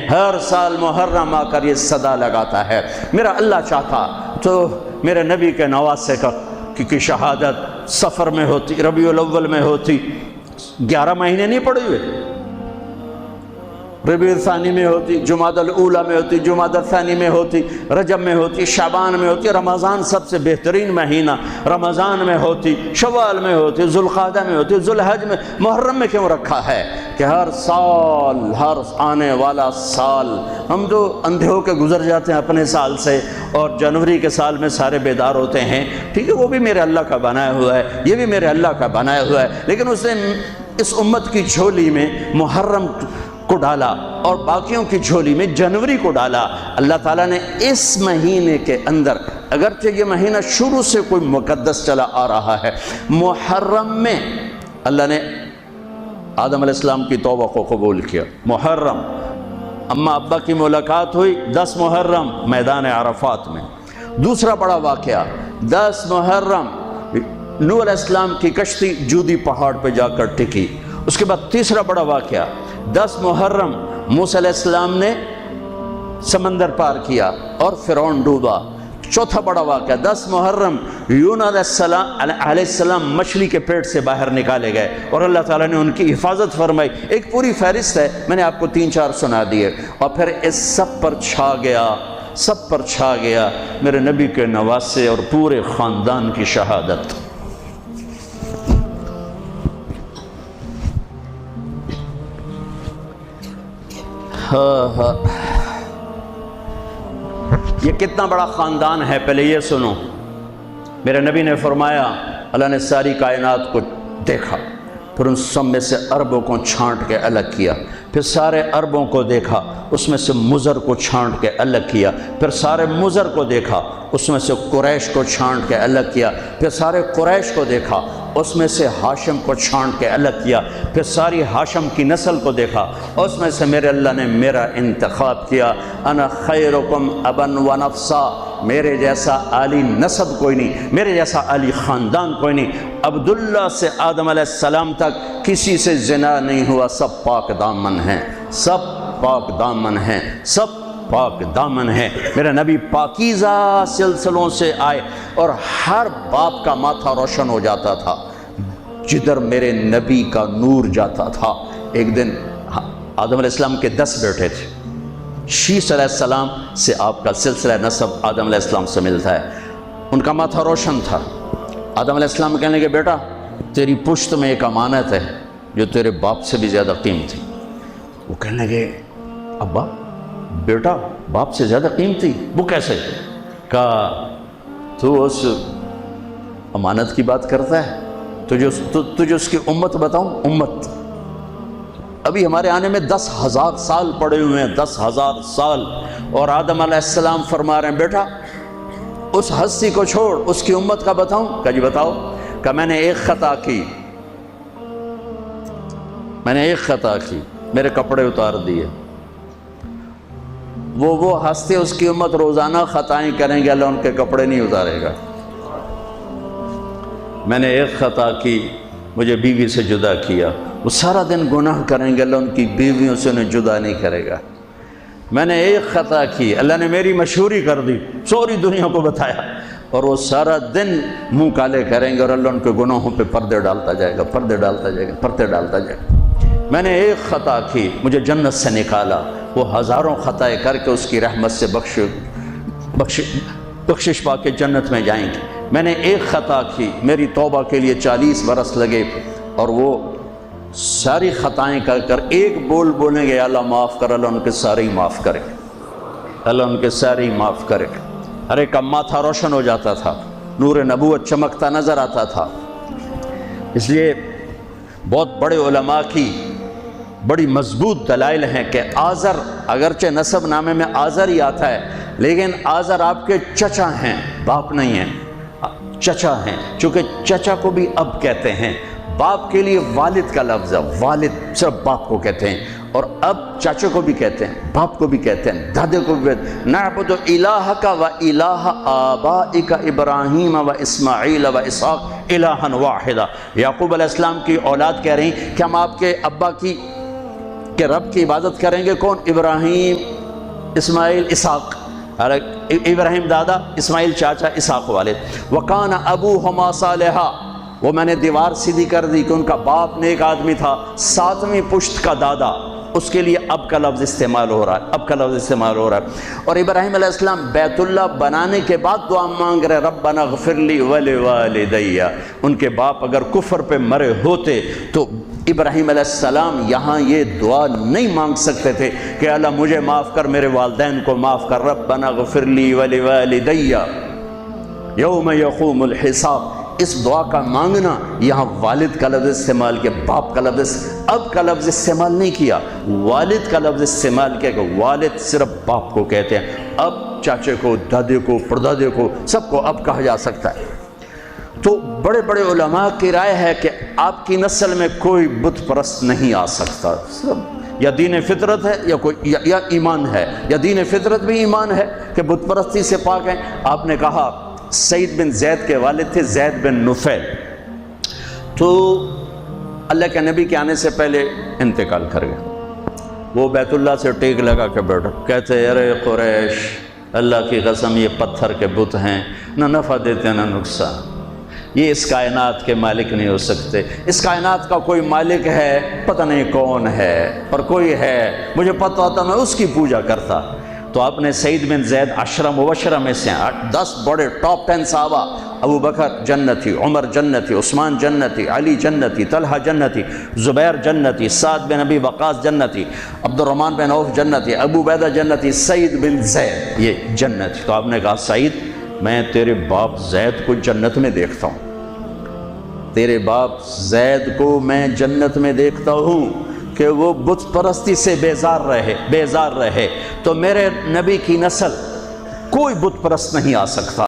ہر سال محرم آ کر یہ صدا لگاتا ہے۔ میرا اللہ چاہتا تو میرے نبی کے نواسے کی شہادت سفر میں ہوتی، ربیع الاول میں ہوتی، 11 مہینے نہیں پڑے ہوئے، ربیع الثانی میں ہوتی، جمادی الاولیٰ میں ہوتی، جمادی الثانی میں ہوتی، رجب میں ہوتی، شعبان میں ہوتی، رمضان سب سے بہترین مہینہ رمضان میں ہوتی، شوال میں ہوتی، ذوالقعدہ میں ہوتی، ذوالحج میں، محرم میں کیوں رکھا ہے کہ ہر سال، ہر آنے والا سال، ہم تو اندھے ہو کے گزر جاتے ہیں اپنے سال سے، اور جنوری کے سال میں سارے بیدار ہوتے ہیں، ٹھیک ہے، وہ بھی میرے اللہ کا بنایا ہوا ہے، یہ بھی میرے اللہ کا بنایا ہوا ہے، لیکن اس نے اس امت کی جھولی میں محرم کو ڈالا اور باقیوں کی جھولی میں جنوری کو ڈالا۔ اللہ تعالیٰ نے اس مہینے کے اندر، اگرچہ یہ مہینہ شروع سے کوئی مقدس چلا آ رہا ہے، محرم میں اللہ نے آدم علیہ السلام کی توبہ کو قبول کیا۔ محرم، اماں ابا کی ملاقات ہوئی 10 محرم میدان عرفات میں۔ دوسرا بڑا واقعہ 10 محرم نوح علیہ السلام کی کشتی جودی پہاڑ پہ جا کر ٹکی۔ اس کے بعد تیسرا بڑا واقعہ 10 محرم موسیٰ علیہ السلام نے سمندر پار کیا اور فرعون ڈوبا۔ چوتھا بڑا واقعہ 10 محرم یونس علیہ السلام مچھلی کے پیٹ سے باہر نکالے گئے اور اللہ تعالیٰ نے ان کی حفاظت فرمائی۔ ایک پوری فہرست ہے، میں نے آپ کو 3-4 سنا دیے، اور پھر اس سب پر چھا گیا میرے نبی کے نواسے اور پورے خاندان کی شہادت۔ یہ کتنا بڑا خاندان ہے، پہلے یہ سنو۔ میرے نبی نے فرمایا، اللہ نے ساری کائنات کو دیکھا، پھر ان سب میں سے عربوں کو چھانٹ کے الگ کیا، پھر سارے عربوں کو دیکھا، اس میں سے مضر کو چھانٹ کے الگ کیا، پھر سارے مضر کو دیکھا، اس میں سے قریش کو چھانٹ کے الگ کیا، پھر سارے قریش کو دیکھا، اس میں سے ہاشم کو چھانٹ کے الگ کیا، پھر ساری ہاشم کی نسل کو دیکھا، اس میں سے میرے اللہ نے میرا انتخاب کیا۔ انا خیرکم ابن و نفسا، میرے جیسا عالی نسب کوئی نہیں، میرے جیسا عالی خاندان کوئی نہیں۔ عبداللہ سے آدم علیہ السلام تک کسی سے زنا نہیں ہوا، سب پاک دامن ہیں، سب پاک دامن ہیں، سب پاک دامن ہے۔ میرا نبی پاکیزہ سلسلوں سے آئے اور ہر باپ کا ماتھا روشن ہو جاتا تھا جدھر میرے نبی کا نور جاتا تھا۔ ایک دن آدم علیہ السلام کے 10 بیٹے تھے، شیث علیہ السلام سے آپ کا سلسلہ نسب آدم علیہ السلام سے ملتا ہے، ان کا ماتھا روشن تھا۔ آدم علیہ السلام کہنے لگے، بیٹا تیری پشت میں ایک امانت ہے جو تیرے باپ سے بھی زیادہ قیمتی۔ وہ کہنے لگے، ابا بیٹا باپ سے زیادہ قیمتی؟ وہ کیسے؟ کہا تو اس امانت کی بات کرتا ہے، تجھے اس کی امت بتاؤں؟ امت ابھی ہمارے آنے میں 10,000 سال پڑے ہوئے ہیں، 10,000 سال، اور آدم علیہ السلام فرما رہے ہیں، بیٹا اس ہستی کو چھوڑ، اس کی امت کا بتاؤں؟ کہا جی بتاؤ۔ کہ میں نے ایک خطا کی، میرے کپڑے اتار دیے۔ وہ ہستے، اس کی امت روزانہ خطائیں کریں گے، اللہ ان کے کپڑے نہیں اتارے گا۔ میں نے ایک خطا کی، مجھے بیوی سے جدا کیا، وہ سارا دن گناہ کریں گے، اللہ ان کی بیویوں سے انہیں جدا نہیں کرے گا۔ میں نے ایک خطا کی، اللہ نے میری مشہوری کر دی، سوری دنیا کو بتایا، اور وہ سارا دن منہ کالے کریں گے اور اللہ ان کے گناہوں پہ پردے ڈالتا جائے گا۔ میں نے ایک خطا کی، مجھے جنت سے نکالا، وہ ہزاروں خطائیں کر کے اس کی رحمت سے بخشش پا کے جنت میں جائیں گے۔ میں نے ایک خطا کی، میری توبہ کے لیے 40 برس لگے، اور وہ ساری خطائیں کر کر ایک بول بولیں گے، اللہ معاف کر، اللہ ان کے سارے ہی معاف کرے، اللہ ان کے سارے ہی معاف کرے۔ ہر ایک کا ماتھا روشن ہو جاتا تھا، نور نبوت چمکتا نظر آتا تھا۔ اس لیے بہت بڑے علماء کی بڑی مضبوط دلائل ہیں کہ آزر، اگرچہ نسب نامے میں آزر ہی آتا ہے، لیکن آزر آپ کے چچا ہیں، باپ نہیں ہیں، چچا ہیں، چونکہ چچا کو بھی اب کہتے ہیں، باپ کے لیے والد کا لفظ ہے، والد صرف باپ کو کہتے ہیں، اور اب چاچوں کو بھی کہتے ہیں، باپ کو بھی کہتے ہیں، دادے کو بھی کہتے ہیں۔ نعبد الہک و الہ آبائک ابراہیم و اسماعیل و اسحاق الہا واحدا۔ یعقوب علیہ السلام کی اولاد کہہ رہی کہ ہم آپ کے ابا کی کہ رب کی عبادت کریں گے کون؟ ابراہیم، اسماعیل، اسحاق۔ ابراہیم دادا، اسماعیل چاچا، اسحاق والد۔ وکان ابوہما صالحا، وہ میں نے دیوار سیدھی کر دی کہ ان کا باپ نیک آدمی تھا، ساتویں پشت کا دادا، اس کے لیے اب کا لفظ استعمال ہو رہا ہے، اب کا لفظ استعمال ہو رہا ہے۔ اور ابراہیم علیہ السلام بیت اللہ بنانے کے بعد دعا مانگ رہے ربنا اغفر لی ولوالدی۔ ان کے باپ اگر کفر پہ مرے ہوتے تو ابراہیم علیہ السلام یہاں یہ دعا نہیں مانگ سکتے تھے کہ اللہ مجھے معاف کر، میرے والدین کو معاف کر، ربنا اغفر لی ولوالدی یوم یقوم الحساب۔ اس دعا کا مانگنا، یہاں والد کا لفظ استعمال کیا، باپ کا لفظ، اب کا لفظ استعمال نہیں کیا، والد کا لفظ استعمال کیا کہ والد صرف باپ کو کہتے ہیں، اب چاچے کو، دادے کو، پردادے کو، سب کو اب کہا جا سکتا ہے۔ تو بڑے بڑے علماء کی رائے ہے کہ آپ کی نسل میں کوئی بت پرست نہیں آ سکتا، صرف یا دین فطرت ہے یا ایمان ہے، یا دین فطرت بھی ایمان ہے کہ بت پرستی سے پاک ہیں۔ آپ نے کہا سعید بن زید کے والد تھے زید بن نفیل، تو اللہ کے نبی کے آنے سے پہلے انتقال کر گئے۔ وہ بیت اللہ سے ٹیک لگا کے بیٹھا، کہتے ارے قریش، اللہ کی قسم یہ پتھر کے بت ہیں، نہ نفع دیتے نہ نقصان، یہ اس کائنات کے مالک نہیں ہو سکتے، اس کائنات کا کوئی مالک ہے، پتہ نہیں کون ہے، اور کوئی ہے مجھے پتہ ہوتا میں اس کی پوجا کرتا۔ تو آپ نے سعید بن زید عشرہ مبشرہ میں سے 10 بڑے ٹاپ 10 صحابہ، ابو بکر جنتی، عمر جنتی، عثمان جنتی، علی جنتی، طلحہ جنتی، زبیر جنتی، سعد بن ابی وقاص جنتی، عبد الرحمن بن عوف جنتی، ابو عبیدہ جنتی، سعید بن زید یہ جنتی۔ تو آپ نے کہا سعید میں تیرے باپ زید کو جنت میں دیکھتا ہوں، تیرے باپ زید کو میں جنت میں دیکھتا ہوں کہ وہ بت پرستی سے بیزار رہے، تو میرے نبی کی نسل کوئی بت پرست نہیں آ سکتا۔